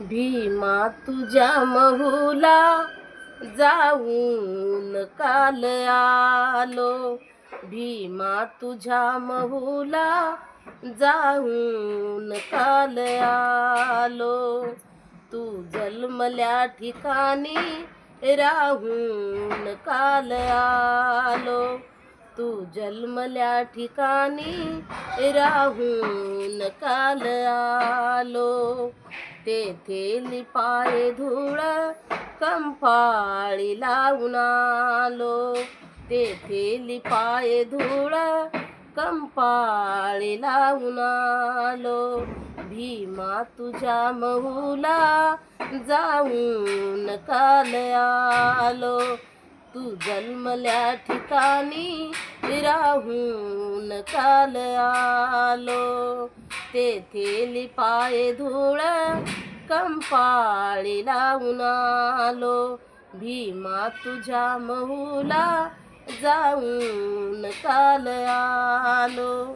भीमा तुझ्या महूला जाऊन काल आलो. भीमा तुझ्या महूला जाऊन काल आलो. तू जन्मल्या ठिकाणी राहून काल आलो. तू जन्मल्या ठिकाणी राहून काल आलो. तेथे लिपाये धूळ कंपाळी लावून आलो. तेथे लिपाये धूळ कंपाळी लावून आलो. भीमा तुझ्या महूला जाऊन काल आलो. तू जन्मल्या ठिकाणी राहून काल आलो. तेथे लिपाये धूळ कंपाळी लावून आलो. भीमा तुझ्या महूला जाऊन काल आलो.